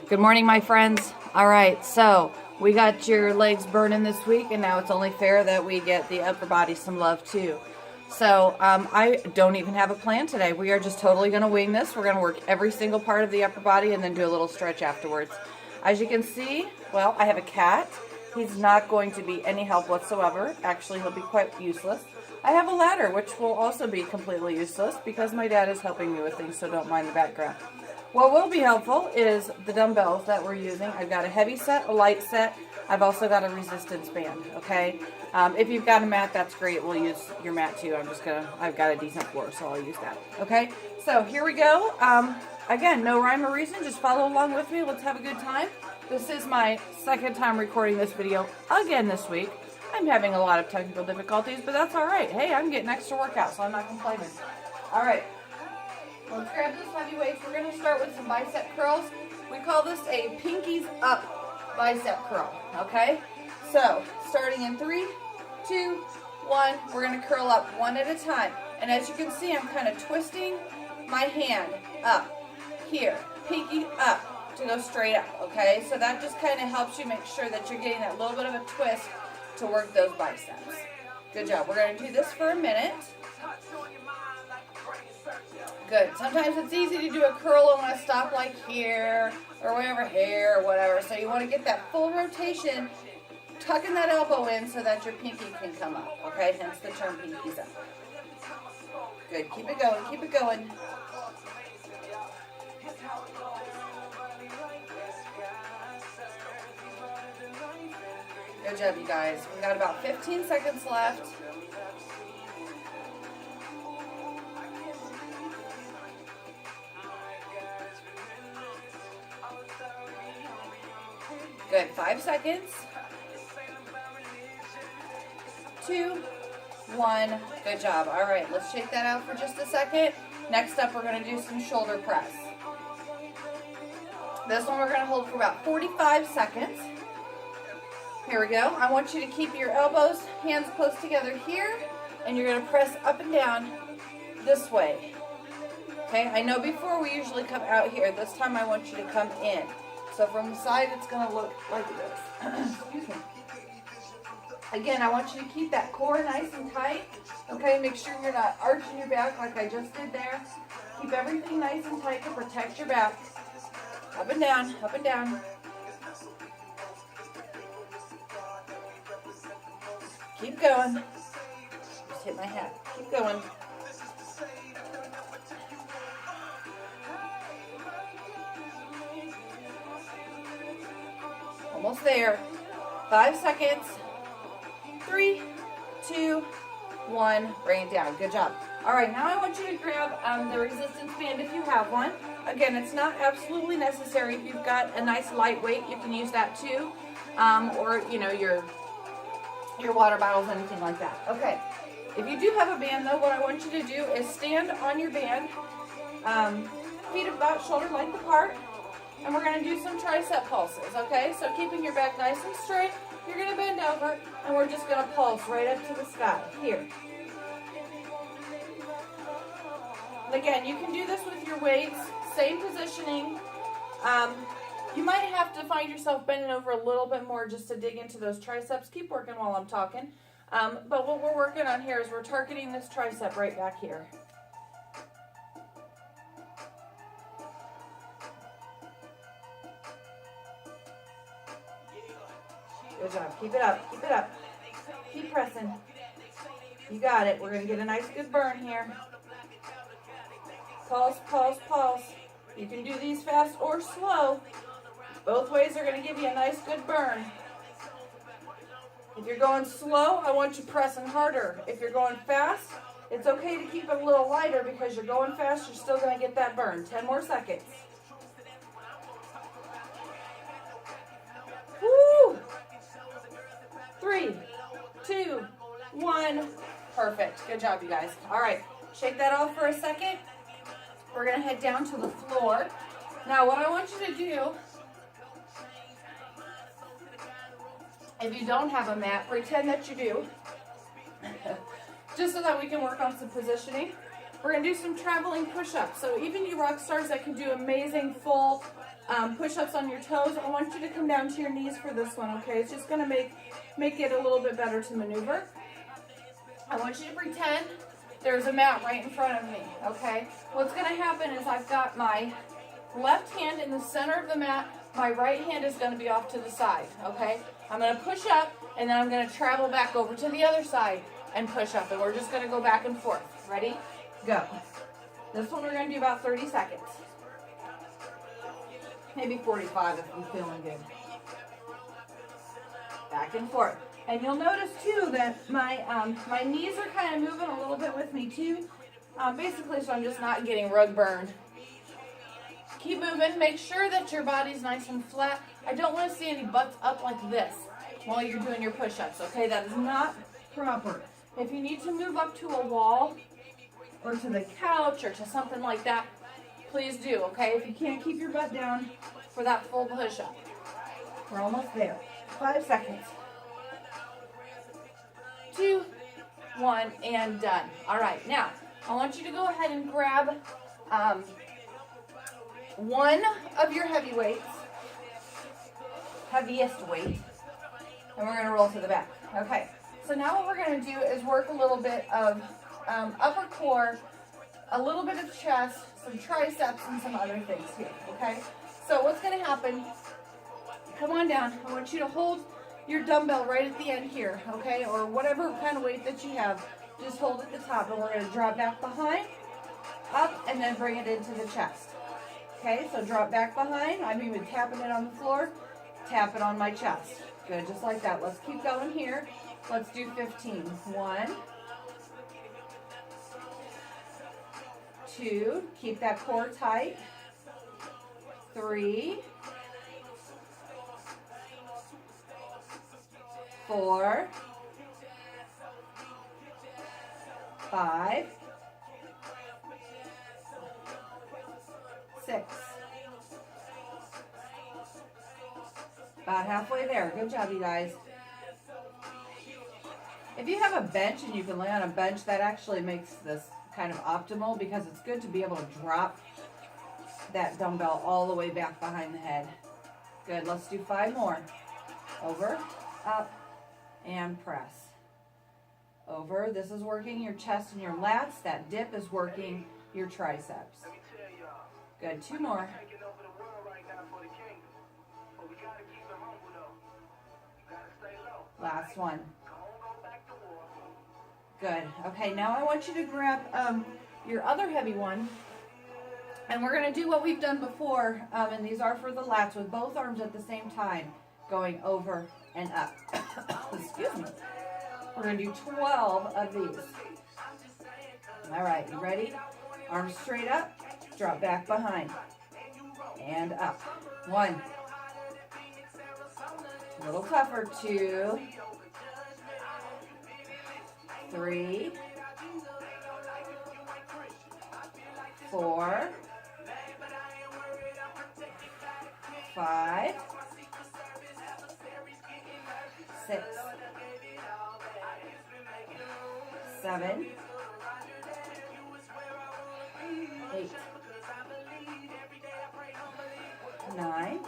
Good morning, my friends. All right, so we got your legs burning this week, and now it's only fair that we get the upper body some love too. So I don't even have a plan today. We are just totally going to wing this. We're going to work every single part of the upper body and then do a little stretch afterwards. As you can see, well, I have a cat. He's not going to be any help whatsoever. Actually, he'll be quite useless. I have a ladder, which will also be completely useless because my dad is helping me with things, so don't mind the background. What will be helpful is the dumbbells that we're using. I've got a heavy set, a light set. I've also got a resistance band, okay? If you've got a mat, that's great. We'll use your mat too. I've got a decent floor, so I'll use that, okay? So here we go. Again, no rhyme or reason. Just follow along with me. Let's have a good time. This is my second time recording this video again this week. I'm having a lot of technical difficulties, but that's all right. Hey, I'm getting extra workout, so I'm not complaining. All right. Let's grab those heavy weights. We're going to start with some bicep curls. We call this a pinkies up bicep curl, okay? So, starting in 3, 2, 1, we're going to curl up one at a time. And as you can see, I'm kind of twisting my hand up here, pinky up to go straight up, okay? So that just kind of helps you make sure that you're getting that little bit of a twist to work those biceps. Good job. We're going to do this for a minute. Good. Sometimes it's easy to do a curl and want to stop like here or wherever, here or whatever. So you want to get that full rotation, tucking that elbow in so that your pinky can come up. Okay, hence the term pinkies up. Good. Keep it going. Keep it going. Good job, you guys. We've got about 15 seconds left. Good, 5 seconds. 2, 1, good job. All right, let's shake that out for just a second. Next up, we're gonna do some shoulder press. This one we're gonna hold for about 45 seconds. Here we go. I want you to keep your elbows, hands close together here, and you're gonna press up and down this way. Okay, I know before we usually come out here. This time I want you to come in. So from the side, it's going to look like this. Excuse me. Again, I want you to keep that core nice and tight. Okay, make sure you're not arching your back like I just did there. Keep everything nice and tight to protect your back. Up and down, up and down. Keep going. Just hit my hat. Keep going. Almost there. 5 seconds. 3, 2, 1. Bring it down. Good job. All right, now I want you to grab the resistance band if you have one. Again, it's not absolutely necessary. If you've got a nice lightweight, you can use that too. Or, you know, your water bottles, anything like that. Okay. If you do have a band, though, what I want you to do is stand on your band, feet about shoulder length apart. And we're going to do some tricep pulses, okay? So keeping your back nice and straight, you're going to bend over, and we're just going to pulse right up to the sky, here. And again, you can do this with your weights, same positioning. You might have to find yourself bending over a little bit more just to dig into those triceps. Keep working while I'm talking. But what we're working on here is we're targeting this tricep right back here. Good job. Keep it up. Keep it up. Keep pressing. You got it. We're going to get a nice good burn here. Pulse, pulse, pulse. You can do these fast or slow. Both ways are going to give you a nice good burn. If you're going slow, I want you pressing harder. If you're going fast, it's okay to keep it a little lighter because you're going fast, you're still going to get that burn. 10 more seconds. Woo! 3, 2, 1. Perfect. Good job, you guys. All right. Shake that off for a second. We're going to head down to the floor. Now, what I want you to do, if you don't have a mat, pretend that you do. Just so that we can work on some positioning. We're going to do some traveling push-ups. So even you rock stars that can do amazing full push-ups on your toes. I want you to come down to your knees for this one, okay? It's just going to make it a little bit better to maneuver. I want you to pretend there's a mat right in front of me, okay? What's going to happen is I've got my left hand in the center of the mat. My right hand is going to be off to the side, okay? I'm going to push up, and then I'm going to travel back over to the other side and push up, and we're just going to go back and forth. Ready? Go. This one we're going to do about 30 seconds. Maybe 45 if I'm feeling good. Back and forth. And you'll notice too that my knees are kind of moving a little bit with me too. Basically, so I'm just not getting rug burned. Keep moving. Make sure that your body's nice and flat. I don't want to see any butts up like this while you're doing your push-ups, okay? That is not proper. If you need to move up to a wall or to the couch or to something like that, please do, okay? If you can't keep your butt down for that full push-up. We're almost there. 5 seconds. 2, 1, and done. All right, now, I want you to go ahead and grab one of your heavy weights, heaviest weight, and we're going to roll to the back. Okay, so now what we're going to do is work a little bit of upper core, a little bit of chest, some triceps, and some other things here, okay? So what's going to happen, come on down. I want you to hold your dumbbell right at the end here, okay? Or whatever kind of weight that you have, just hold at the top, and we're going to drop back behind, up, and then bring it into the chest. Okay, so drop back behind. I'm even tapping it on the floor, tap it on my chest. Good, just like that. Let's keep going here. Let's do 15. 1, 2, keep that core tight. 3, 4, 5, 6. About halfway there. Good job, you guys. If you have a bench and you can lay on a bench, that actually makes this kind of optimal because it's good to be able to drop that dumbbell all the way back behind the head. Good. Let's do 5 more. Over, up, and press. Over. This is working your chest and your lats. That dip is working your triceps. Good. 2 more. Last one. Good. Okay, now I want you to grab your other heavy one, and we're going to do what we've done before, and these are for the lats with both arms at the same time, going over and up. Excuse me. We're going to do 12 of these. All right, you ready? Arms straight up, drop back behind, and up. 1. A little tougher. 2, 3, 4, 5, 6, 7, 8, 9,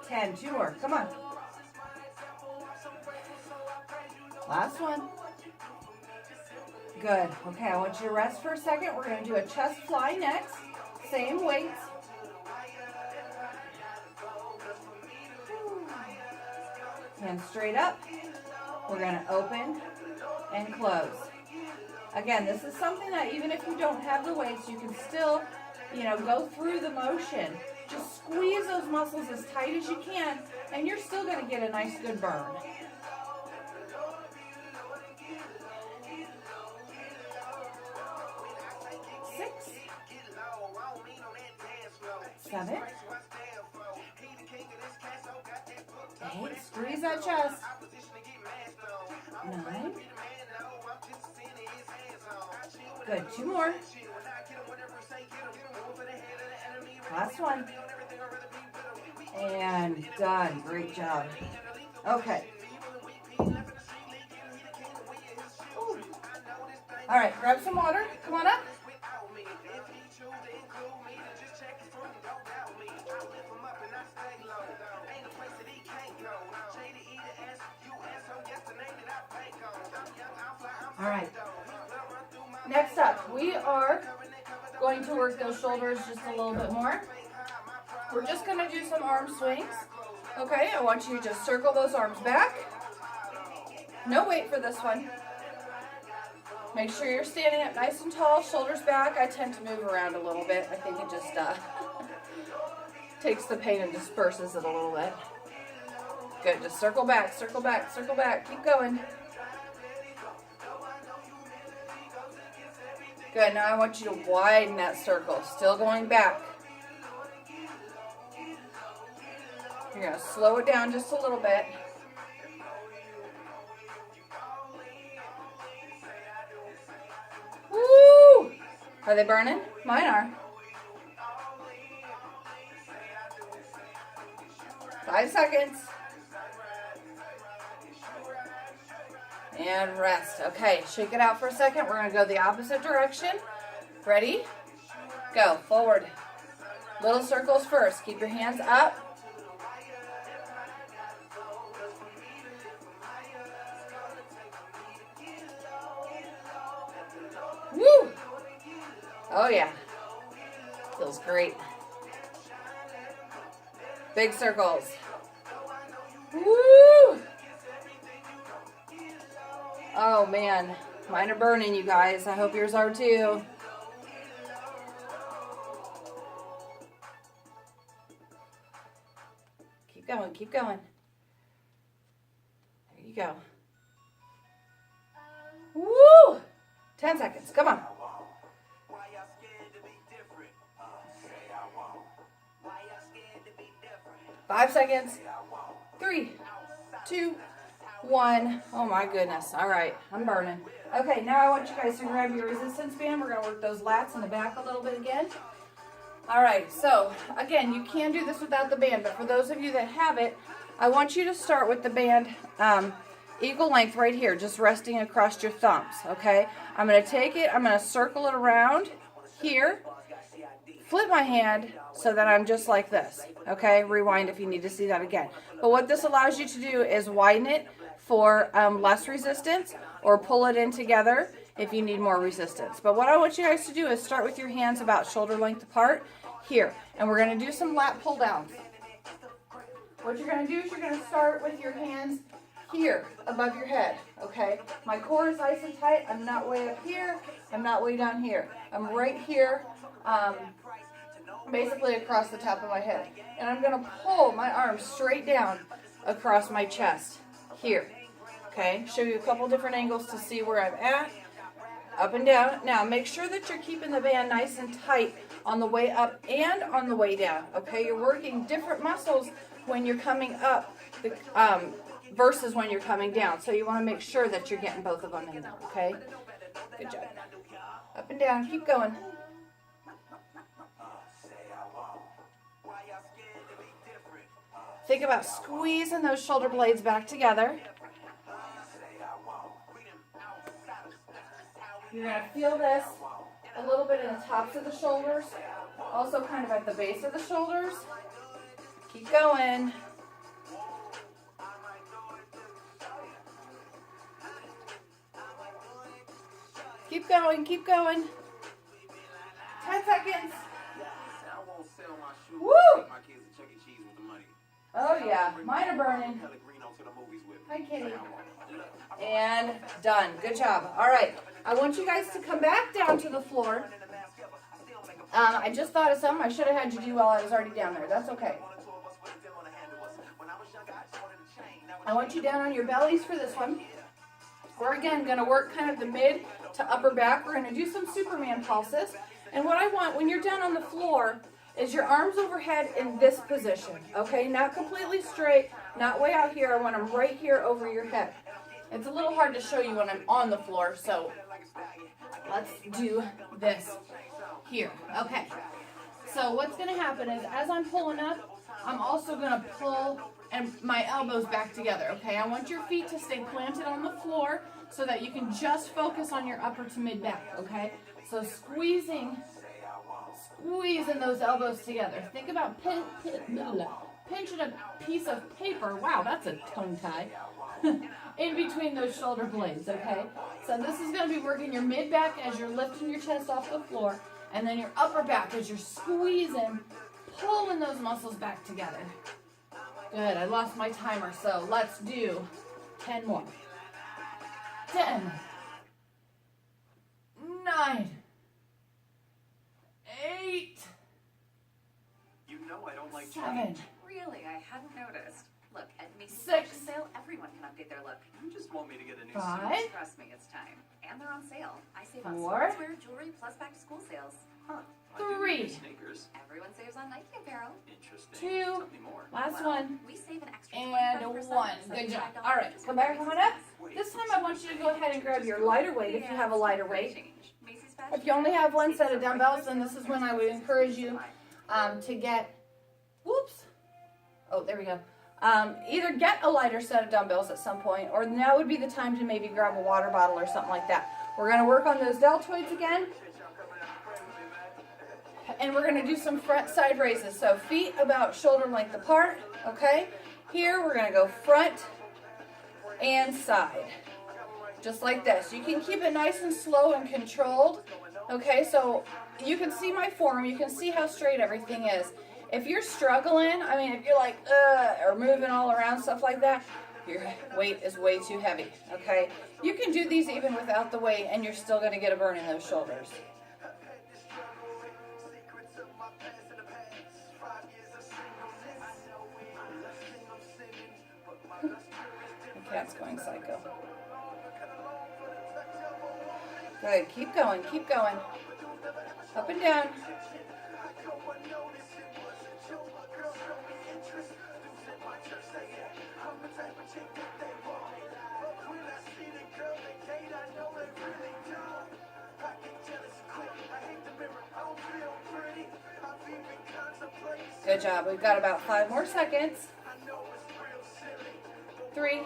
10. 2 more. Come on. Last one. Good. Okay, I want you to rest for a second. We're going to do a chest fly next. Same weights. Hands straight up. We're going to open and close. Again, this is something that even if you don't have the weights, you can still, go through the motion. Just squeeze those muscles as tight as you can, and you're still going to get a nice good burn. 6, 7, 8, squeeze that chest. 9. Good, 2 more. Last one. And done. Great job. Okay. Ooh. All right, grab some water. Come on up. All right. Next up, we are going to work those shoulders just a little bit more. We're just going to do some arm swings. Okay, I want you to just circle those arms back. No weight for this one. Make sure you're standing up nice and tall, shoulders back. I tend to move around a little bit. I think it just takes the pain and disperses it a little bit. Good, just circle back, circle back, circle back. Keep going. Good, now I want you to widen that circle. Still going back. You're going to slow it down just a little bit. Woo! Are they burning? Mine are. 5 seconds. And rest. Okay, shake it out for a second. We're going to go the opposite direction. Ready? Go. Forward. Little circles first. Keep your hands up. Woo! Oh yeah. Feels great. Big circles. Woo! Oh man, mine are burning, you guys. I hope yours are too. Keep going, keep going. There you go. Woo! 10 seconds, come on. 5 seconds. 3, 2, 1. Oh my goodness. All right, I'm burning. Okay, now I want you guys to grab your resistance band. We're going to work those lats in the back a little bit again. All right, so again, you can do this without the band, but for those of you that have it, I want you to start with the band equal length right here, just resting across your thumbs, okay? I'm going to take it, I'm going to circle it around here, flip my hand so that I'm just like this, okay? Rewind if you need to see that again. But what this allows you to do is widen it for less resistance, or pull it in together if you need more resistance. But what I want you guys to do is start with your hands about shoulder length apart here, and we're going to do some lat pull downs. What you're going to do is you're going to start with your hands here above your head, okay? My core is nice and tight. I'm not way up here. I'm not way down here. I'm right here, basically across the top of my head. And I'm going to pull my arms straight down across my chest here, okay? Show you a couple different angles to see where I'm at. Up and down. Now, make sure that you're keeping the band nice and tight on the way up and on the way down, okay? You're working different muscles when you're coming up versus when you're coming down. So you want to make sure that you're getting both of them in there, okay? Good job. Up and down. Keep going. Think about squeezing those shoulder blades back together. You're going to feel this a little bit in the tops of the shoulders, also kind of at the base of the shoulders. Keep going. Keep going, keep going. 10 seconds. Woo! Oh yeah, mine are burning. Hi, kitty. And done. Good job. All right. I want you guys to come back down to the floor. I just thought of something I should have had you do while I was already down there. That's okay. I want you down on your bellies for this one. We're again going to work kind of the mid to upper back. We're going to do some Superman pulses. And what I want when you're down on the floor is your arms overhead in this position. Okay, not completely straight, not way out here. I want them right here over your head. It's a little hard to show you when I'm on the floor, so let's do this here. Okay, so what's going to happen is as I'm pulling up, I'm also going to pull and my elbows back together, okay? I want your feet to stay planted on the floor so that you can just focus on your upper to mid back, okay? So squeezing those elbows together. Think about pinching a piece of paper, wow, that's a tongue tie, in between those shoulder blades, okay? So this is going to be working your mid-back as you're lifting your chest off the floor, and then your upper back as you're squeezing, pulling those muscles back together. Good, I lost my timer, so let's do 10 more. 10, 9, 8, You know I don't like 7, change. Really, I hadn't noticed. Look, at Macy's 6, fashion sale, everyone can update their look. You just want me to get a new 5, suit. Trust me, it's time. And they're on sale. I save on 4, sportswear, jewelry, plus back-to-school sales. Huh. I do 3, need sneakers. Everyone saves on Nike apparel. Interesting. 2, Tell me more. last Well, one, we save an extra and 25%, 1. so Good job. $5 All right, just come for back Macy's on up. Facts. This time I want you to go ahead and grab your lighter weight if you have a lighter weight. Change. Macy's Fashion If you only have one Sale. set of dumbbells, then this is when I would encourage you to get, whoops, oh, there we go. Either get a lighter set of dumbbells at some point, or now would be the time to maybe grab a water bottle or something like that. We're going to work on those deltoids again, and we're going to do some front side raises. So feet about shoulder length apart, okay? Here we're going to go front and side, just like this. You can keep it nice and slow and controlled, okay? So you can see my form, you can see how straight everything is. If you're struggling, I mean, if you're like, or moving all around, stuff like that, your weight is way too heavy, okay? You can do these even without the weight, and you're still going to get a burn in those shoulders. The cat's going psycho. Good, keep going, keep going. Up and down. Good job. We've got about 5 more seconds. 3,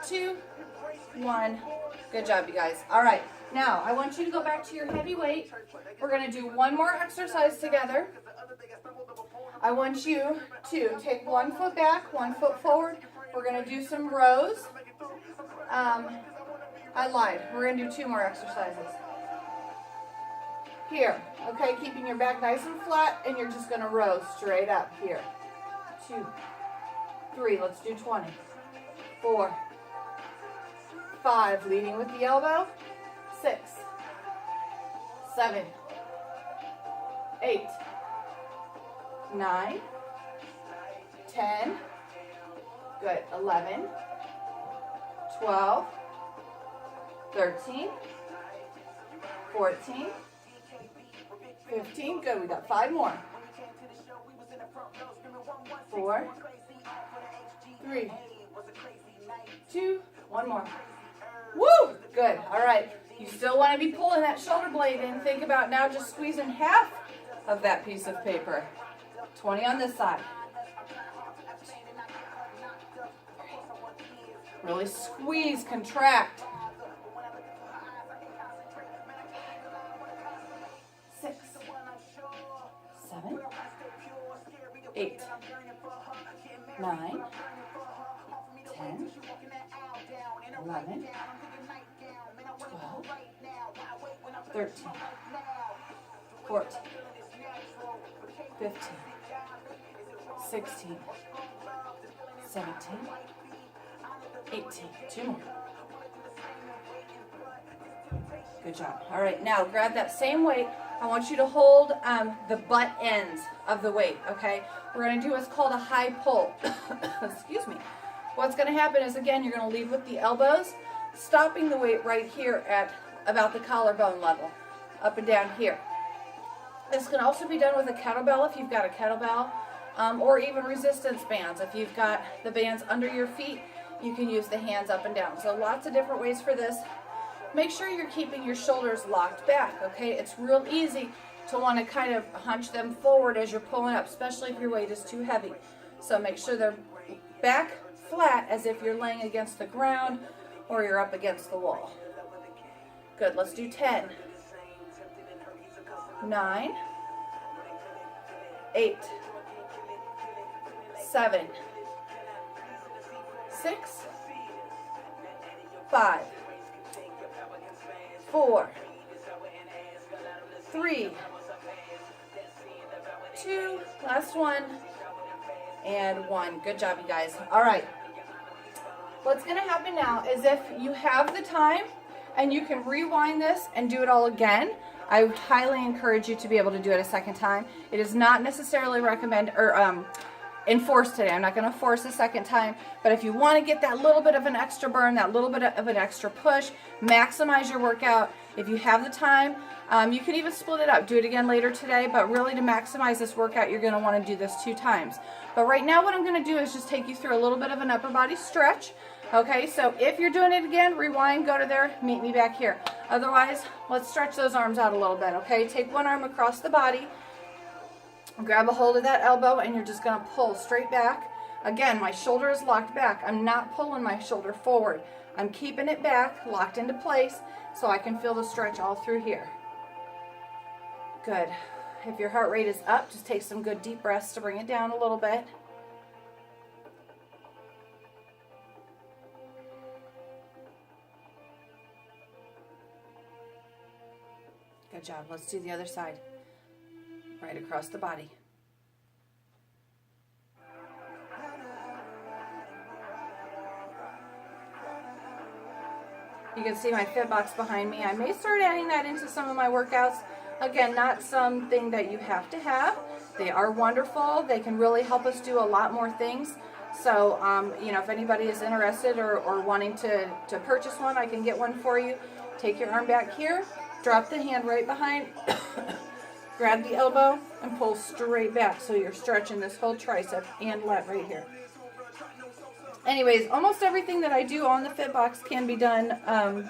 2, 1. Good job, you guys. All right. Now, I want you to go back to your heavy weight. We're going to do one more exercise together. I want you to take 1 foot back, 1 foot forward. We're going to do some rows. I lied. We're going to do 2 more exercises. Here, okay, keeping your back nice and flat, and you're just going to row straight up here. 2, 3, let's do 20. 4, 5, leading with the elbow. 6, 7, 8, 9, 10, good, 11, 12, 13, 14, 15, good, we got 5 more. 4, 3, 2, 1 more. Woo! Good, all right. You still want to be pulling that shoulder blade in. Think about now just squeezing half of that piece of paper. 20 on this side. Really squeeze, contract. 6, 7, 8, 9, 10, 11, 12, 13, 14, 15, 16, 17, 18. 2 more. Good job. All right, now grab that same weight. I want you to hold the butt ends of the weight, okay? We're going to do what's called a high pull. Excuse me. What's going to happen is, again, you're going to lead with the elbows, stopping the weight right here at about the collarbone level, up and down here. This can also be done with a kettlebell if you've got a kettlebell, or even resistance bands. If you've got the bands under your feet, you can use the hands up and down. So lots of different ways for this. Make sure you're keeping your shoulders locked back, okay? It's real easy to want to kind of hunch them forward as you're pulling up, especially if your weight is too heavy. So make sure they're back flat as if you're laying against the ground or you're up against the wall. Good, let's do 10, 9, 8, 7, 6, 5, 4, 3, 2, last one, and 1. Good job, you guys. All right. What's going to happen now is if you have the time and you can rewind this and do it all again, I would highly encourage you to be able to do it a second time. It is not necessarily recommend or enforced today. I'm not going to force a second time, but if you want to get that little bit of an extra burn, that little bit of an extra push, maximize your workout. If you have the time, you can even split it up. Do it again later today, but really to maximize this workout, you're going to want to do this 2 times. But right now what I'm going to do is just take you through a little bit of an upper body stretch. Okay, so if you're doing it again, rewind, go to there, meet me back here. Otherwise, let's stretch those arms out a little bit, okay? Take one arm across the body, grab a hold of that elbow, and you're just going to pull straight back. Again, my shoulder is locked back. I'm not pulling my shoulder forward. I'm keeping it back, locked into place, so I can feel the stretch all through here. Good. If your heart rate is up, just take some good deep breaths to bring it down a little bit. Good job. Let's do the other side. Right across the body. You can see my fit box behind me. I may start adding that into some of my workouts. Again, not something that you have to have. They are wonderful. They can really help us do a lot more things. So, you know, if anybody is interested or wanting to purchase one, I can get one for you. Take your arm back here. Drop the hand right behind, grab the elbow, and pull straight back so you're stretching this whole tricep and lat right here. Anyways, almost everything that I do on the fit box can be done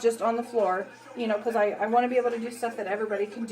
just on the floor, you know, because I want to be able to do stuff that everybody can do.